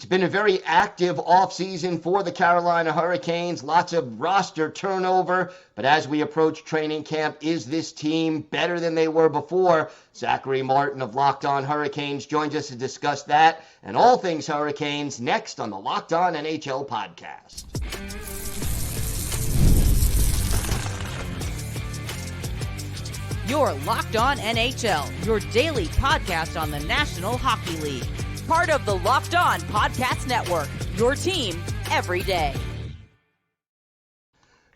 It's been a very active offseason for the Carolina Hurricanes, lots of roster turnover, but as we approach training camp, is this team better than they were before? Zachary Martin of Locked On Hurricanes joins us to discuss that and all things Hurricanes next on the Locked On NHL Podcast. You're Locked On NHL, your daily podcast on the National Hockey League. Part of the Locked On Podcast Network, your team every day.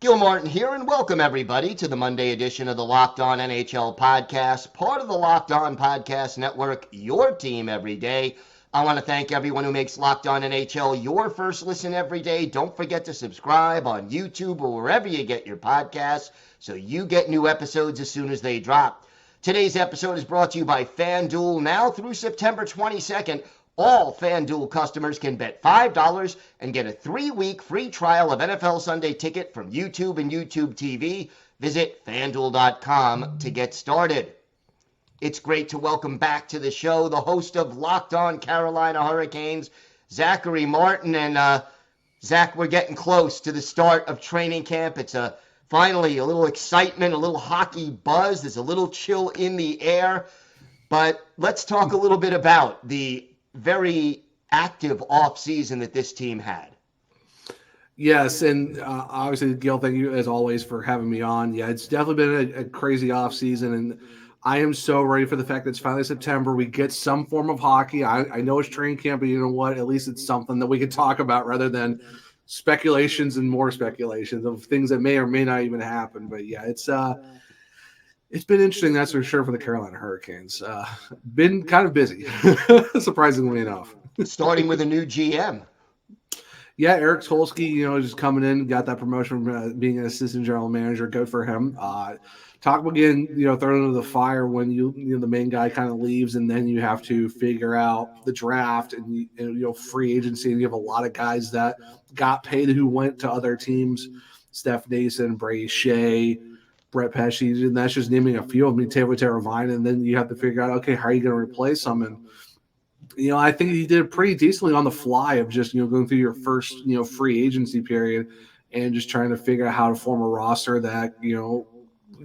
Gil Martin here, and welcome everybody to the Monday edition of the Locked On NHL Podcast, part of the Locked On Podcast Network, your team every day. I want to thank everyone who makes Locked On NHL your first listen every day. Don't forget to subscribe on YouTube or wherever you get your podcasts so you get new episodes as soon as they drop. Today's episode is brought to you by FanDuel. Now through September 22nd, all FanDuel customers can bet $5 and get a 3-week free trial of NFL Sunday Ticket from YouTube and YouTube TV. Visit FanDuel.com to get started. It's great to welcome back to the show the host of Locked On Carolina Hurricanes, Zachary Martin. And Zach, we're getting close to the start of training camp. It's finally a little excitement, a little hockey buzz. There's a little chill in the air. But let's talk a little bit about the very active offseason that this team had. Yes, and obviously, Gil, thank you as always for having me on. Yeah, it's definitely been a crazy offseason, and I am so ready for the fact that it's finally September. We get some form of hockey. I know it's training camp, but you know what? At least it's something that we can talk about rather than speculations and more speculations of things that may or may not even happen. But yeah, it's been interesting, that's for sure, for the Carolina Hurricanes. Been kind of busy, surprisingly enough. Starting with a new GM. Yeah, Eric Tolsky, just coming in, got that promotion from being an assistant general manager. Good for him. Talk again, thrown into the fire when the main guy kind of leaves, and then you have to figure out the draft and free agency, and you have a lot of guys that got paid who went to other teams. Steph Nason, Brady Shea, Brett Pesce, and that's just naming a few of them. Teuvo Teravainen, and then you have to figure out, okay, how are you going to replace them? And I think he did pretty decently on the fly of just going through your first free agency period and just trying to figure out how to form a roster that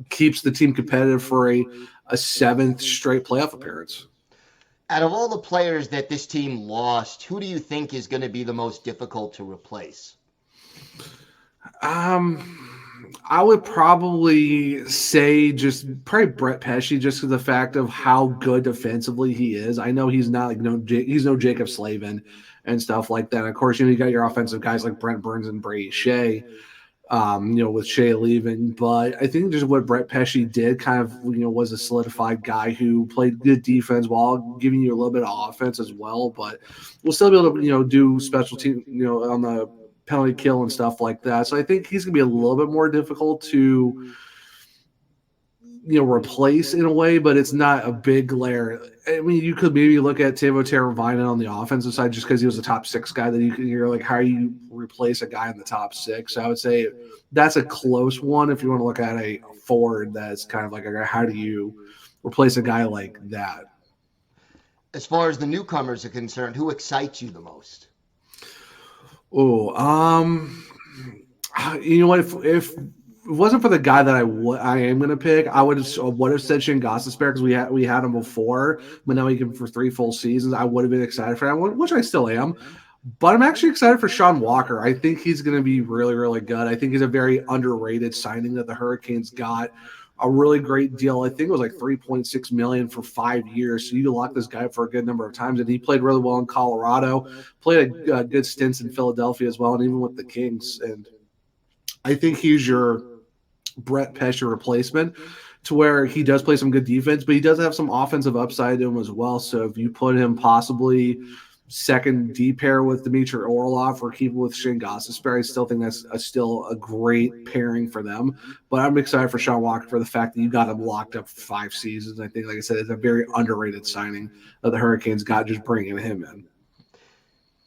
keeps the team competitive for a 7th straight playoff appearance. Out of all the players that this team lost, who do you think is going to be the most difficult to replace? I would probably say probably Brett Pesce, just for the fact of how good defensively he is. I know he's not he's no Jacob Slavin and stuff like that. Of course, you got your offensive guys like Brent Burns and Brady Shea, with Shea leaving. But I think just what Brett Pesce did kind of, was a solidified guy who played good defense while giving you a little bit of offense as well. But we'll still be able to, do special team, on the penalty kill and stuff like that. So I think he's going to be a little bit more difficult to, replace in a way, but it's not a big layer. I mean, you could maybe look at Teuvo Teravainen on the offensive side just because he was a top 6 guy that you're like, how do you replace a guy in the top 6? So I would say that's a close one if you want to look at a forward that's kind of like, how do you replace a guy like that? As far as the newcomers are concerned, who excites you the most? Oh, you know what? If it wasn't for the guy that I am going to pick, I would have said Shane Gostisbehere because we had him before, but now he can for 3 full seasons. I would have been excited for that one, which I still am. But I'm actually excited for Sean Walker. I think he's going to be really, really good. I think he's a very underrated signing that the Hurricanes got. A really great deal. I think it was like $3.6 million for 5 years. So you can lock this guy up for a good number of times. And he played really well in Colorado, played a good stints in Philadelphia as well, and even with the Kings. And I think he's your Brett Pesce replacement, to where he does play some good defense, but he does have some offensive upside to him as well. So if you put him possibly second D pair with Dmitry Orlov or keep with Shane Gostisbehere, I still think that's still a great pairing for them. But I'm excited for Sean Walker for the fact that you got him locked up for 5 seasons. I think, like I said, it's a very underrated signing that the Hurricanes got just bringing him in.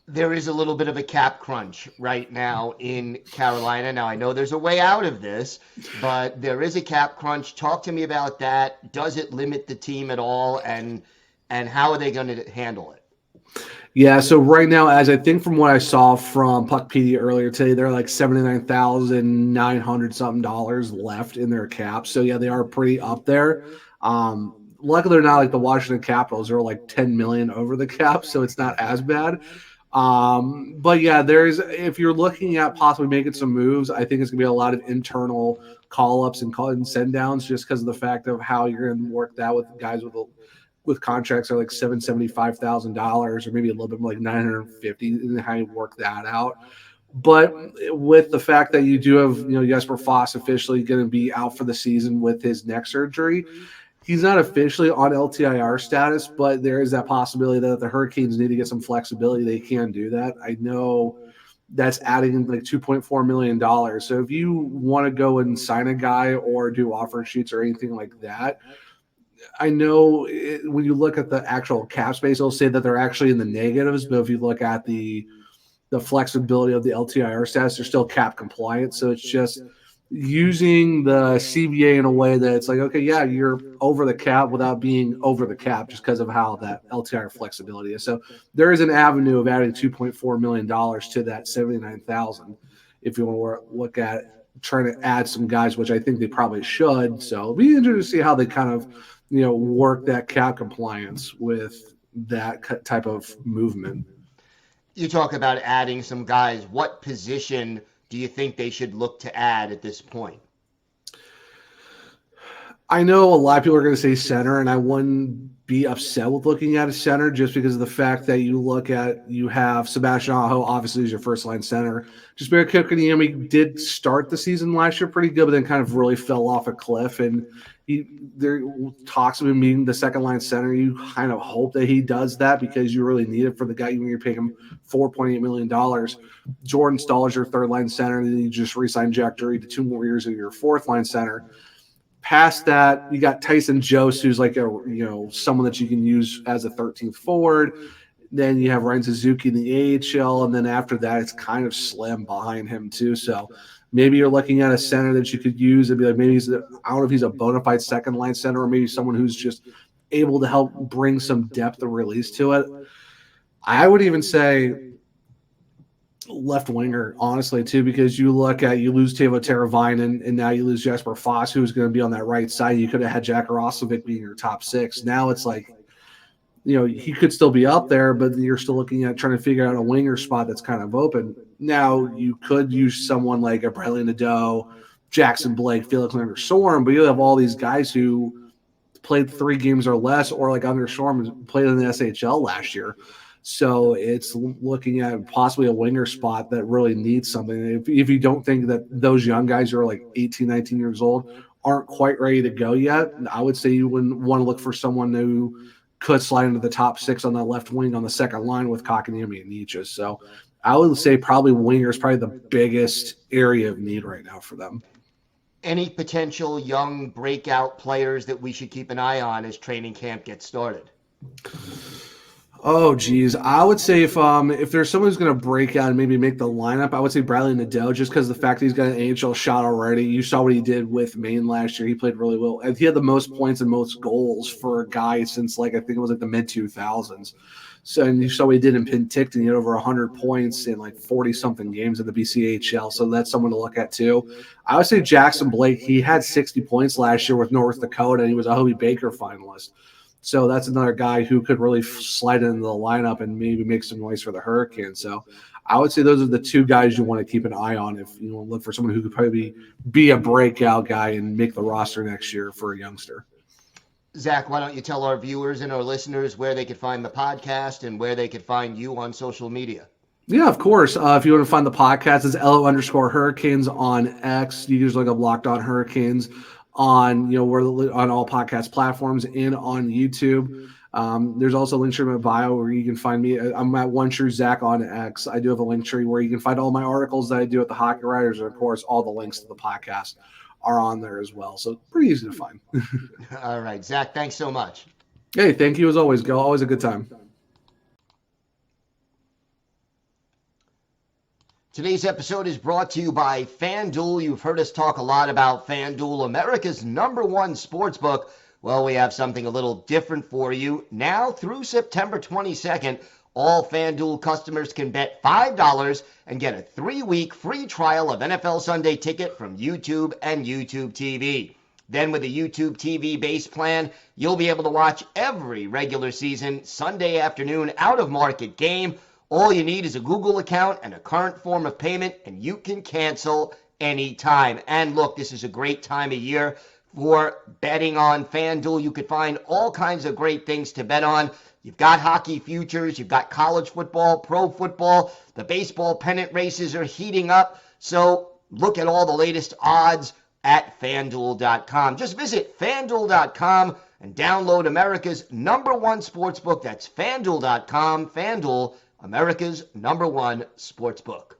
There is a little bit of a cap crunch right now in Carolina. Now, I know there's a way out of this, but there is a cap crunch. Talk to me about that. Does it limit the team at all, and how are they going to handle it? Yeah, so right now, as I think from what I saw from Puckpedia earlier today, they're like $79,900 something dollars left in their cap. So yeah, they are pretty up there. Luckily, they're not like the Washington Capitals. They're like 10 million over the cap, so it's not as bad. But yeah, if you're looking at possibly making some moves, I think it's gonna be a lot of internal call ups and send downs just because of the fact of how you're gonna work that with guys with contracts are like $775,000 or maybe a little bit more like 950 and how you work that out. But with the fact that you do have, Jesper Foss officially going to be out for the season with his neck surgery, he's not officially on LTIR status, but there is that possibility that if the Hurricanes need to get some flexibility, they can do that. I know that's adding like $2.4 million. So if you want to go and sign a guy or do offer sheets or anything like that, I know when you look at the actual cap space, it'll say that they're actually in the negatives, but if you look at the flexibility of the LTIR status, they're still cap compliant. So it's just using the CBA in a way that it's like, okay, yeah, you're over the cap without being over the cap just because of how that LTIR flexibility is. So there is an avenue of adding $2.4 million to that $79,000 if you want to look at trying to add some guys, which I think they probably should. So it'll be interesting to see how they kind of work that cap compliance with that type of movement. You talk about adding some guys. What position do you think they should look to add at this point? I know a lot of people are going to say center, and I wouldn't be upset with looking at a center just because of the fact that you have Sebastian Aho, obviously, as your first line center. Just Kotkaniemi did start the season last year pretty good, but then kind of really fell off a cliff. And there talks of him being the second line center. You kind of hope that he does that because you really need it for the guy when you're paying him $4.8 million. Jordan Staal is your third line center, and then you just re-sign Jack Drury to 2 more years of your fourth line center. Past that, you got Tyson Jost, who's like someone that you can use as a 13th forward. Then you have Ryan Suzuki in the AHL, and then after that, it's kind of slim behind him too. So maybe you're looking at a center that you could use and be like, maybe I don't know if he's a bona fide second line center or maybe someone who's just able to help bring some depth or release to it. I would even say left winger, honestly, too, because you lose Teuvo Teravainen and now you lose Jesper Foss, who's going to be on that right side. You could have had Jack Roslovic being your top 6. Now it's like, he could still be up there, but you're still looking at trying to figure out a winger spot that's kind of open. Now you could use someone like a Bradley Nadeau, Jackson Blake, Felix Anderson, but you have all these guys who played 3 games or less, or like Anderson played in the SHL last year. So it's looking at possibly a winger spot that really needs something. If you don't think that those young guys who are like 18, 19 years old aren't quite ready to go yet, I would say you wouldn't want to look for someone who could slide into the top 6 on the left wing on the second line with Kotkaniemi and Nietzsche. So I would say probably winger is probably the biggest area of need right now for them. Any potential young breakout players that we should keep an eye on as training camp gets started? Oh, geez. I would say if there's someone who's going to break out and maybe make the lineup, I would say Bradley Nadeau, just because of the fact that he's got an AHL shot already. You saw what he did with Maine last year. He played really well. And he had the most points and most goals for a guy since, I think it was the mid-2000s. So, and you saw what he did in Penticton. He had over 100 points in 40-something games in the BCHL. So that's someone to look at, too. I would say Jackson Blake. He had 60 points last year with North Dakota, and he was a Hobie Baker finalist. So that's another guy who could really slide into the lineup and maybe make some noise for the Hurricanes. So I would say those are the 2 guys you want to keep an eye on if you want to look for someone who could probably be a breakout guy and make the roster next year for a youngster. Zach, why don't you tell our viewers and our listeners where they could find the podcast and where they could find you on social media? Yeah, of course. If you want to find the podcast, it's LO_Hurricanes on X. You can just look up Locked On Hurricanes on we're on all podcast platforms and on YouTube. There's also a link tree in my bio where you can find me. I'm at One True Zach on X. I do have a link tree where you can find all my articles that I do at the Hockey Writers, and of course all the links to the podcast are on there as well. So pretty easy to find. All right, Zach, thanks so much. Hey, thank you as always, Gil. Always a good time. Today's episode is brought to you by FanDuel. You've heard us talk a lot about FanDuel, America's #1 sportsbook. Well, we have something a little different for you. Now through September 22nd, All FanDuel customers can bet $5 and get a 3-week free trial of NFL Sunday Ticket from YouTube and YouTube TV. Then with a YouTube TV base plan, you'll be able to watch every regular season Sunday afternoon out-of-market game. All you need is a Google account and a current form of payment, and you can cancel anytime. And look, this is a great time of year for betting on FanDuel. You could find all kinds of great things to bet on. You've got hockey futures, you've got college football, pro football, the baseball pennant races are heating up. So look at all the latest odds at FanDuel.com. Just visit FanDuel.com and download America's #1 sportsbook. That's FanDuel.com. FanDuel, America's #1 sportsbook.